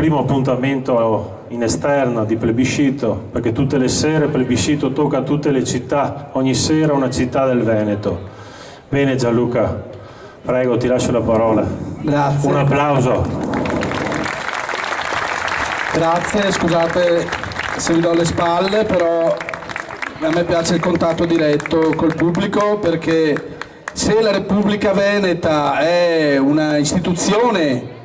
primo appuntamento in esterna di plebiscito, perché tutte le sere plebiscito tocca a tutte le città, ogni sera una città del Veneto. Bene Gianluca, prego, ti lascio la parola. Grazie. Un applauso. Grazie, scusate se vi do le spalle, però a me piace il contatto diretto col pubblico, perché se la Repubblica Veneta è una istituzione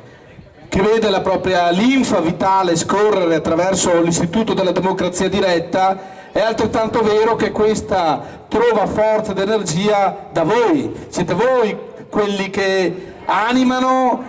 che vede la propria linfa vitale scorrere attraverso l'istituto della democrazia diretta, è altrettanto vero che questa trova forza ed energia da voi. Siete voi quelli che animano,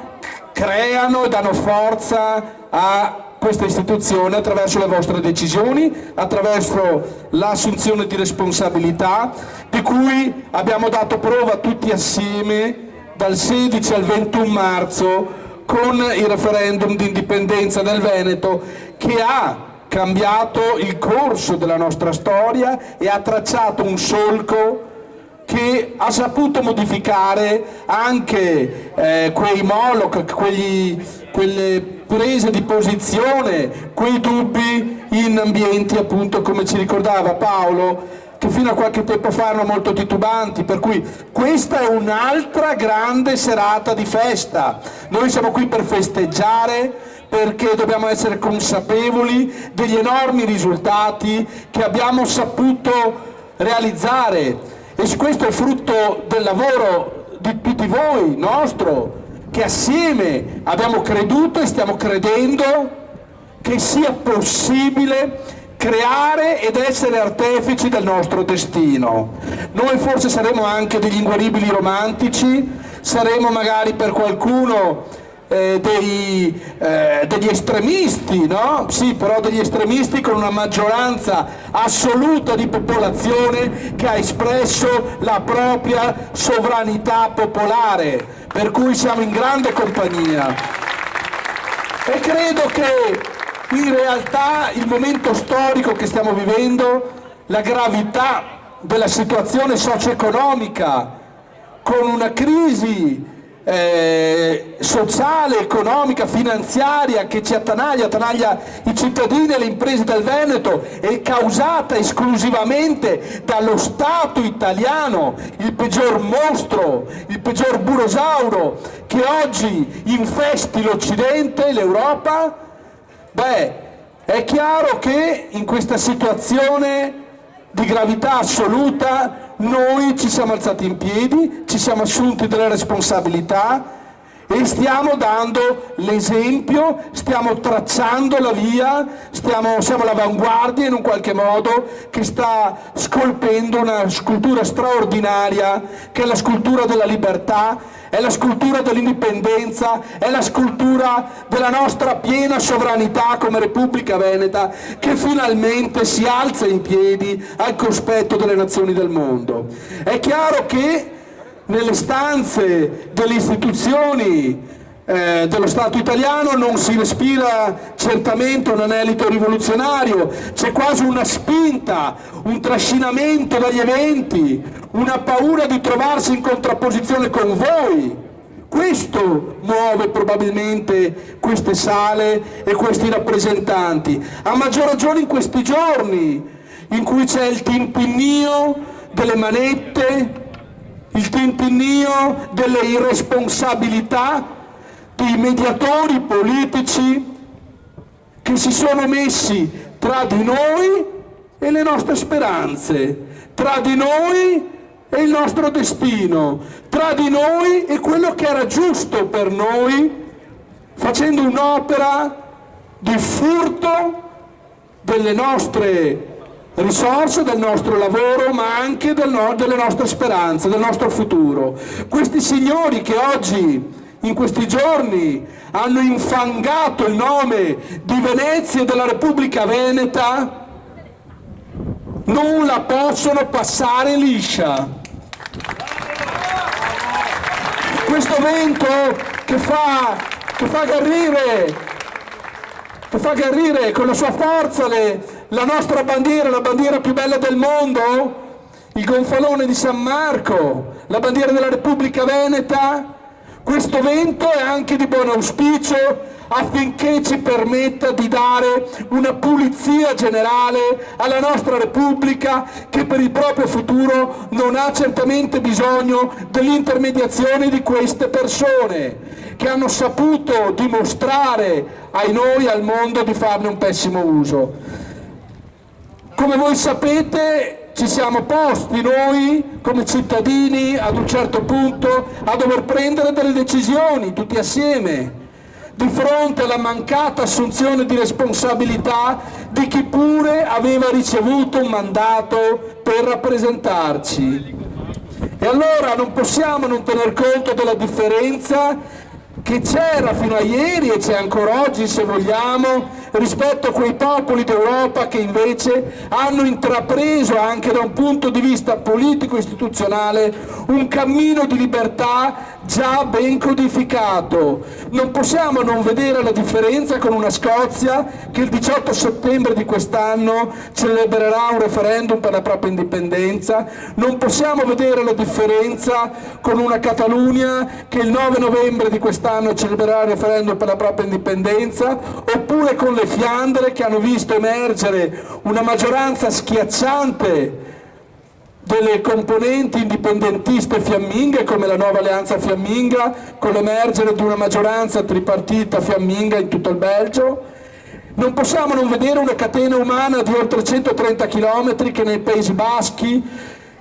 creano e danno forza a questa istituzione attraverso le vostre decisioni, attraverso l'assunzione di responsabilità di cui abbiamo dato prova tutti assieme dal 16 al 21 marzo con il referendum di indipendenza del Veneto, che ha cambiato il corso della nostra storia e ha tracciato un solco che ha saputo modificare anche quei moloch, quelle prese di posizione, quei dubbi in ambienti, appunto, come ci ricordava Paolo, che fino a qualche tempo fa erano molto titubanti, per cui questa è un'altra grande serata di festa. Noi siamo qui per festeggiare, perché dobbiamo essere consapevoli degli enormi risultati che abbiamo saputo realizzare, e questo è frutto del lavoro di tutti voi, nostro, che assieme abbiamo creduto e stiamo credendo che sia possibile creare ed essere artefici del nostro destino. Noi forse saremo anche degli inguaribili romantici, saremo magari per qualcuno degli estremisti, no? Sì, però degli estremisti con una maggioranza assoluta di popolazione che ha espresso la propria sovranità popolare, per cui siamo in grande compagnia. E credo che in realtà il momento storico che stiamo vivendo, la gravità della situazione socio-economica, con una crisi sociale, economica, finanziaria che ci attanaglia i cittadini e le imprese del Veneto, è causata esclusivamente dallo Stato italiano, il peggior mostro, il peggior burosauro che oggi infesti l'Occidente e l'Europa. Beh, è chiaro che in questa situazione di gravità assoluta noi ci siamo alzati in piedi, ci siamo assunti delle responsabilità e stiamo dando l'esempio, stiamo tracciando la via, siamo l'avanguardia in un qualche modo che sta scolpendo una scultura straordinaria, che è la scultura della libertà, è la scultura dell'indipendenza, è la scultura della nostra piena sovranità come Repubblica Veneta, che finalmente si alza in piedi al cospetto delle nazioni del mondo. È chiaro che nelle stanze delle istituzioni dello Stato italiano non si respira certamente un anelito rivoluzionario, c'è quasi una spinta, un trascinamento dagli eventi, una paura di trovarsi in contrapposizione con voi. Questo muove probabilmente queste sale e questi rappresentanti, a maggior ragione in questi giorni in cui c'è il tintinnio delle manette, il tintinnio delle irresponsabilità dei mediatori politici che si sono messi tra di noi e le nostre speranze, tra di noi e il nostro destino, tra di noi e quello che era giusto per noi, facendo un'opera di furto delle nostre risorse, del nostro lavoro, ma anche delle nostre speranze, del nostro futuro. Questi signori che oggi, in questi giorni, hanno infangato il nome di Venezia e della Repubblica Veneta, non la possono passare liscia. Questo vento che fa garrire con la sua forza la nostra bandiera, la bandiera più bella del mondo, il gonfalone di San Marco, la bandiera della Repubblica Veneta. Questo vento è anche di buon auspicio affinché ci permetta di dare una pulizia generale alla nostra Repubblica, che per il proprio futuro non ha certamente bisogno dell'intermediazione di queste persone che hanno saputo dimostrare ai noi, al mondo, di farne un pessimo uso. Come voi sapete, ci siamo posti noi come cittadini ad un certo punto a dover prendere delle decisioni tutti assieme di fronte alla mancata assunzione di responsabilità di chi pure aveva ricevuto un mandato per rappresentarci. E allora non possiamo non tener conto della differenza che c'era fino a ieri e c'è ancora oggi, se vogliamo, rispetto a quei popoli d'Europa che invece hanno intrapreso, anche da un punto di vista politico-istituzionale, un cammino di libertà già ben codificato. Non possiamo non vedere la differenza con una Scozia che il 18 settembre di quest'anno celebrerà un referendum per la propria indipendenza, non possiamo vedere la differenza con una Catalogna che il 9 novembre di quest'anno celebrerà il referendum per la propria indipendenza, oppure con le Fiandre che hanno visto emergere una maggioranza schiacciante delle componenti indipendentiste fiamminghe, come la nuova alleanza fiamminga, con l'emergere di una maggioranza tripartita fiamminga in tutto il Belgio. Non possiamo non vedere una catena umana di oltre 130 km che nei Paesi Baschi,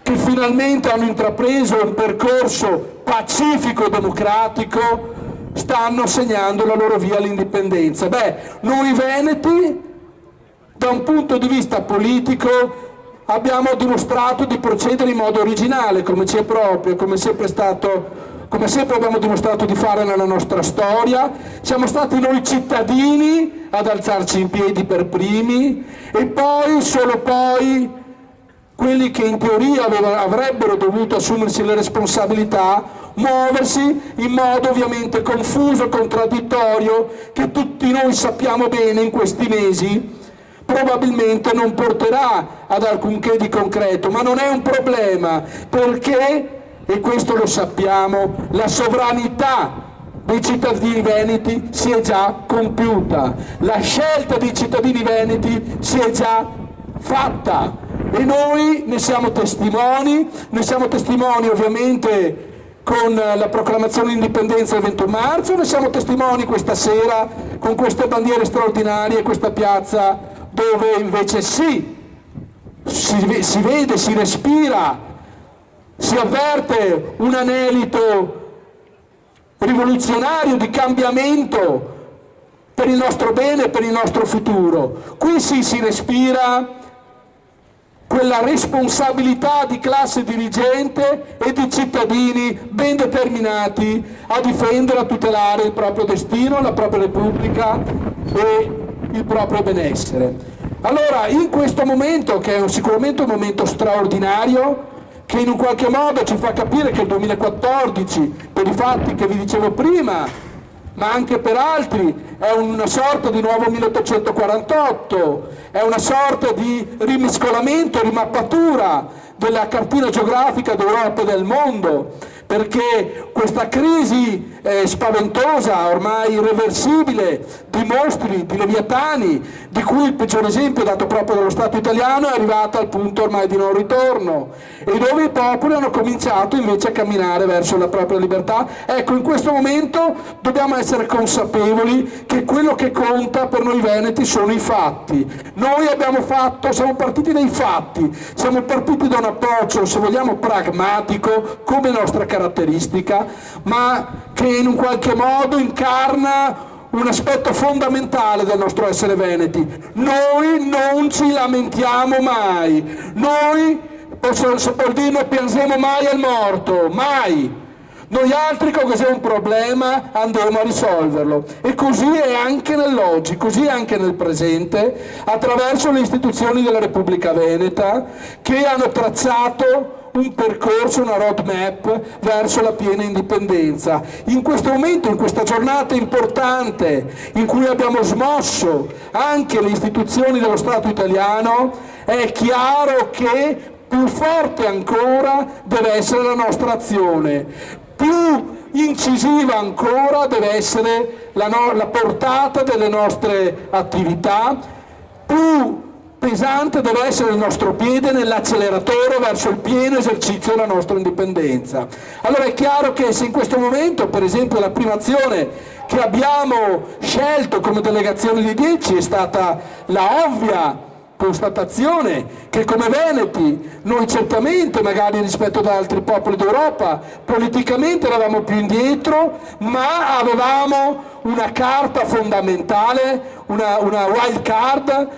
che finalmente hanno intrapreso un percorso pacifico e democratico, stanno segnando la loro via all'indipendenza. Noi veneti, da un punto di vista politico, abbiamo dimostrato di procedere in modo originale, come ci è proprio, come sempre abbiamo dimostrato di fare nella nostra storia. Siamo stati noi cittadini ad alzarci in piedi per primi, e poi, solo poi, quelli che in teoria avrebbero dovuto assumersi le responsabilità, muoversi in modo ovviamente confuso e contraddittorio, che tutti noi sappiamo bene in questi mesi probabilmente non porterà ad alcunché di concreto, ma non è un problema, perché, e questo lo sappiamo, la sovranità dei cittadini veneti si è già compiuta, la scelta dei cittadini veneti si è già fatta e noi ne siamo testimoni ovviamente con la proclamazione di indipendenza del 21 marzo, ne siamo testimoni questa sera con queste bandiere straordinarie, questa piazza dove invece si vede, si respira, si avverte un anelito rivoluzionario di cambiamento per il nostro bene, per il nostro futuro. Qui si respira quella responsabilità di classe dirigente e di cittadini ben determinati a difendere, a tutelare il proprio destino, la propria Repubblica e il proprio benessere. Allora, in questo momento, che è sicuramente un momento straordinario, che in un qualche modo ci fa capire che il 2014, per i fatti che vi dicevo prima, ma anche per altri, è una sorta di nuovo 1848, è una sorta di rimiscolamento, rimappatura della cartina geografica d'Europa e del mondo, perché questa crisi spaventosa, ormai irreversibile, di mostri, di leviatani, di cui il peggior esempio dato proprio dallo Stato italiano, è arrivata al punto ormai di non ritorno, e dove i popoli hanno cominciato invece a camminare verso la propria libertà. Ecco, in questo momento dobbiamo essere consapevoli che quello che conta per noi veneti sono i fatti. Noi siamo partiti dai fatti, siamo partiti da un approccio, se vogliamo, pragmatico, come nostra caratteristica, ma che in un qualche modo incarna un aspetto fondamentale del nostro essere veneti. Noi non ci lamentiamo mai, noi, se vuol dire, non pensiamo mai al morto, mai. Noi altri, che se è un problema, andremo a risolverlo. E così è anche nell'oggi, così è anche nel presente, attraverso le istituzioni della Repubblica Veneta, che hanno tracciato un percorso, una roadmap verso la piena indipendenza. In questo momento, in questa giornata importante, in cui abbiamo smosso anche le istituzioni dello Stato italiano, è chiaro che più forte ancora deve essere la nostra azione. Più incisiva ancora deve essere la portata delle nostre attività, più pesante deve essere il nostro piede nell'acceleratore verso il pieno esercizio della nostra indipendenza. Allora è chiaro che se in questo momento, per esempio, la prima azione che abbiamo scelto come delegazione di 10 è stata la ovvia constatazione che come veneti noi certamente, magari rispetto ad altri popoli d'Europa, politicamente eravamo più indietro, ma avevamo una carta fondamentale, una wild card,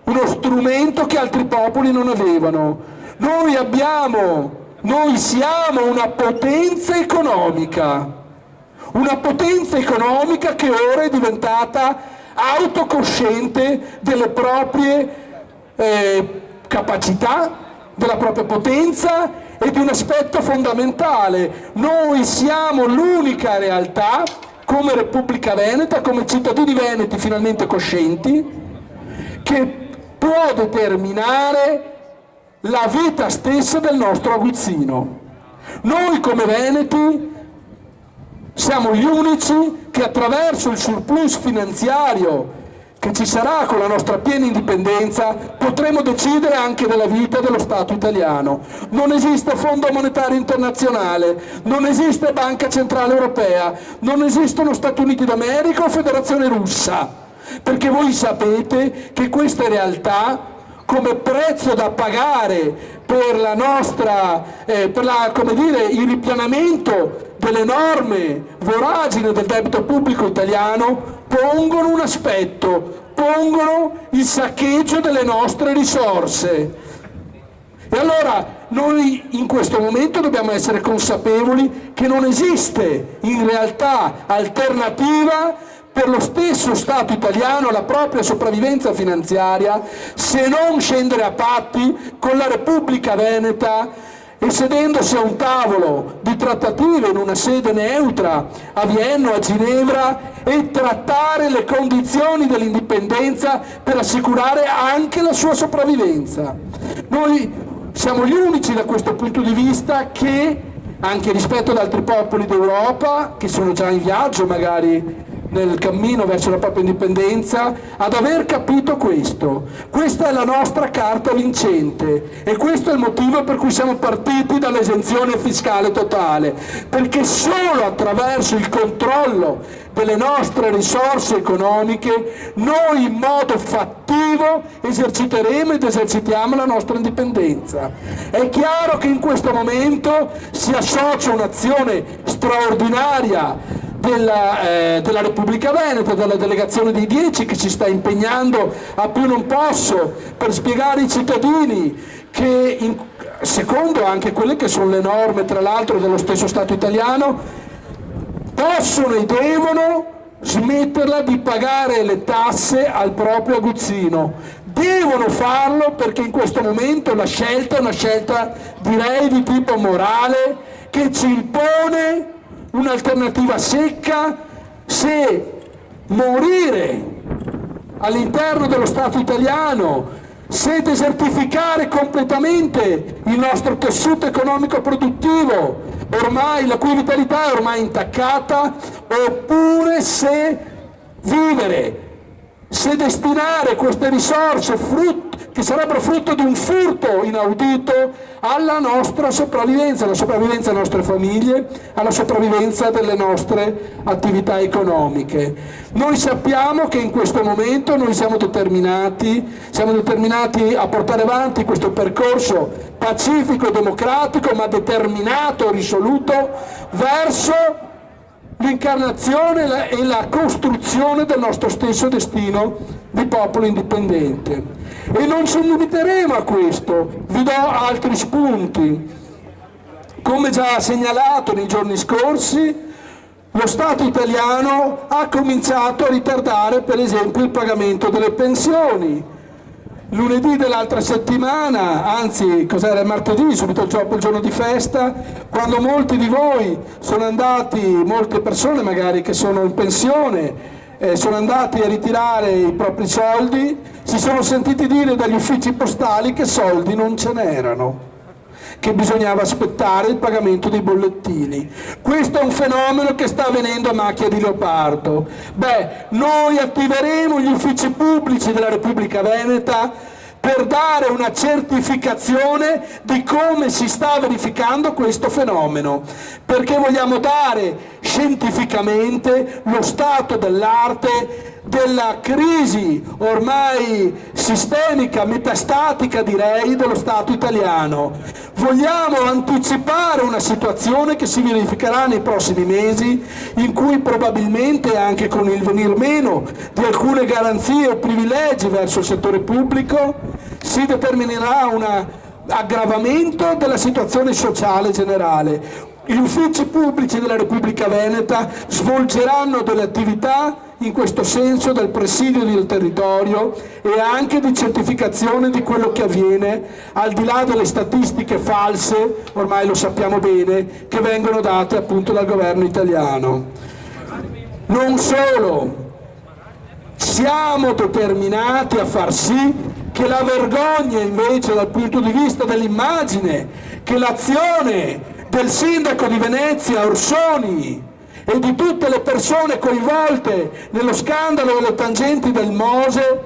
uno strumento che altri popoli non avevano. Noi siamo una potenza economica che ora è diventata autocosciente delle proprie capacità, della propria potenza e di un aspetto fondamentale. Noi siamo l'unica realtà, come Repubblica Veneta, come cittadini veneti finalmente coscienti, che può determinare la vita stessa del nostro aguzzino. Noi come veneti siamo gli unici che attraverso il surplus finanziario che ci sarà con la nostra piena indipendenza potremo decidere anche della vita dello Stato italiano. Non esiste Fondo Monetario Internazionale, non esiste Banca Centrale Europea, non esistono Stati Uniti d'America o Federazione Russa, perché voi sapete che queste realtà, come prezzo da pagare per la nostra, il ripianamento delle enormi voragini del debito pubblico italiano, pongono un aspetto, pongono il saccheggio delle nostre risorse. E allora noi in questo momento dobbiamo essere consapevoli che non esiste in realtà alternativa per lo stesso Stato italiano alla propria sopravvivenza finanziaria se non scendere a patti con la Repubblica Veneta e sedendosi a un tavolo di trattative in una sede neutra a Vienna o a Ginevra e trattare le condizioni dell'indipendenza per assicurare anche la sua sopravvivenza. Noi siamo gli unici da questo punto di vista che, anche rispetto ad altri popoli d'Europa che sono già in viaggio magari nel cammino verso la propria indipendenza, ad aver capito questo. Questa è la nostra carta vincente e questo è il motivo per cui siamo partiti dall'esenzione fiscale totale, perché solo attraverso il controllo delle nostre risorse economiche noi in modo fattivo eserciteremo ed esercitiamo la nostra indipendenza. È chiaro che in questo momento si associa un'azione straordinaria della Repubblica Veneta, della delegazione dei 10 che si sta impegnando a più non posso per spiegare ai cittadini che secondo anche quelle che sono le norme tra l'altro dello stesso Stato italiano possono e devono smetterla di pagare le tasse al proprio aguzzino. Devono farlo perché in questo momento la scelta è una scelta direi di tipo morale che ci impone un'alternativa secca. Se morire all'interno dello Stato italiano, se desertificare completamente il nostro tessuto economico produttivo, ormai la cui vitalità è ormai intaccata, oppure se vivere, se destinare queste risorse che sarebbero frutto di un furto inaudito alla nostra sopravvivenza, alla sopravvivenza delle nostre famiglie, alla sopravvivenza delle nostre attività economiche. Noi sappiamo che in questo momento noi siamo determinati a portare avanti questo percorso pacifico e democratico, ma determinato e risoluto verso l'incarnazione e la costruzione del nostro stesso destino di popolo indipendente. E non ci limiteremo a questo, vi do altri spunti. Come già segnalato nei giorni scorsi, lo Stato italiano ha cominciato a ritardare per esempio il pagamento delle pensioni. Lunedì dell'altra settimana, anzi cos'era, martedì, subito dopo il giorno di festa, quando molti di voi sono andati, molte persone magari che sono in pensione, sono andati a ritirare i propri soldi, si sono sentiti dire dagli uffici postali che soldi non ce n'erano. che bisognava aspettare il pagamento dei bollettini. Questo è un fenomeno che sta avvenendo a macchia di leopardo. Noi attiveremo gli uffici pubblici della Repubblica Veneta per dare una certificazione di come si sta verificando questo fenomeno, perché vogliamo dare scientificamente lo stato dell'arte della crisi ormai sistemica, metastatica direi, dello Stato italiano. Vogliamo anticipare una situazione che si verificherà nei prossimi mesi, in cui probabilmente, anche con il venir meno di alcune garanzie o privilegi verso il settore pubblico, si determinerà un aggravamento della situazione sociale generale. Gli uffici pubblici della Repubblica Veneta svolgeranno delle attività in questo senso del presidio del territorio e anche di certificazione di quello che avviene, al di là delle statistiche false, ormai lo sappiamo bene, che vengono date appunto dal governo italiano. Non solo, siamo determinati a far sì che la vergogna invece dal punto di vista dell'immagine, che l'azione del sindaco di Venezia Orsoni e di tutte le persone coinvolte nello scandalo delle tangenti del Mose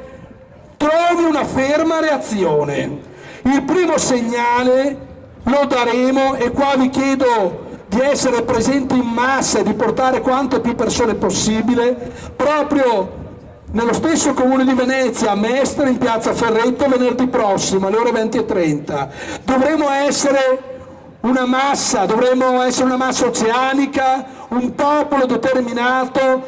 trovi una ferma reazione. Il primo segnale lo daremo, e qua vi chiedo di essere presenti in massa e di portare quante più persone possibile, proprio nello stesso comune di Venezia, a Mestre, in piazza Ferretto, venerdì prossimo alle ore 20:30. Dovremo essere una massa oceanica, un popolo determinato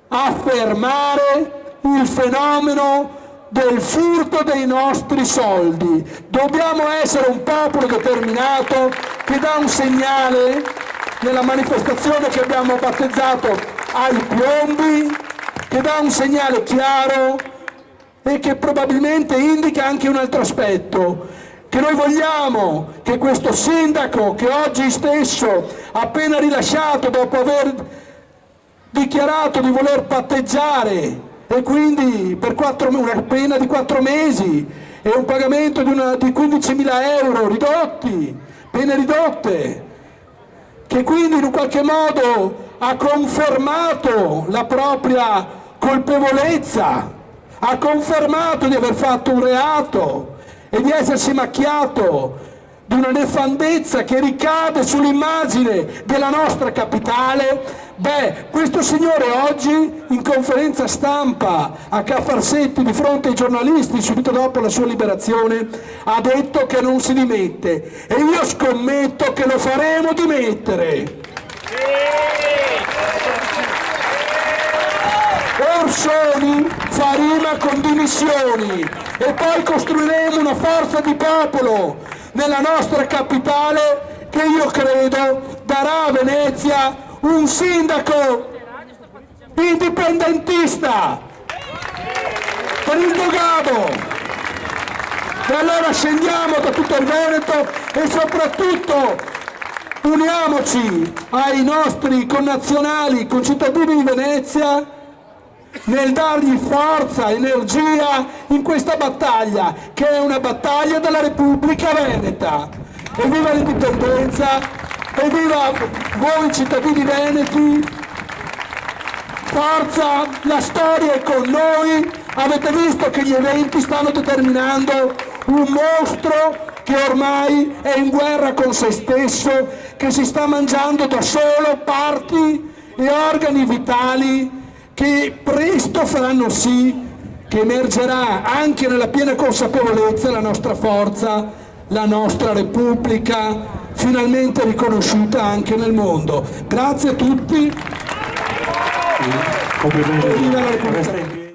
a fermare il fenomeno del furto dei nostri soldi. Dobbiamo essere un popolo determinato che dà un segnale nella manifestazione che abbiamo battezzato ai piombi, che dà un segnale chiaro e che probabilmente indica anche un altro aspetto, che noi vogliamo che questo sindaco, che oggi stesso, appena rilasciato dopo aver dichiarato di voler patteggiare, e quindi per una pena di 4 mesi e un pagamento di 15.000 euro ridotti, pene ridotte, che quindi in un qualche modo ha confermato la propria colpevolezza, ha confermato di aver fatto un reato e di essersi macchiato di una nefandezza che ricade sull'immagine della nostra capitale. Questo signore oggi in conferenza stampa a Ca' Farsetti di fronte ai giornalisti subito dopo la sua liberazione ha detto che non si dimette, e io scommetto che lo faremo dimettere. Orsoni fa rima con dimissioni, e poi costruiremo una forza di popolo nella nostra capitale che io credo darà a Venezia un sindaco indipendentista per il Dogabo. E allora scendiamo da tutto il Veneto e soprattutto uniamoci ai nostri connazionali, concittadini di Venezia, nel dargli forza, energia in questa battaglia, che è una battaglia della Repubblica Veneta. Evviva l'indipendenza, evviva voi cittadini veneti, forza, la storia è con noi. Avete visto che gli eventi stanno determinando un mostro che ormai è in guerra con se stesso, che si sta mangiando da solo parti e organi vitali, che presto faranno sì che emergerà anche nella piena consapevolezza la nostra forza, la nostra Repubblica, finalmente riconosciuta anche nel mondo. Grazie a tutti. Complimenti.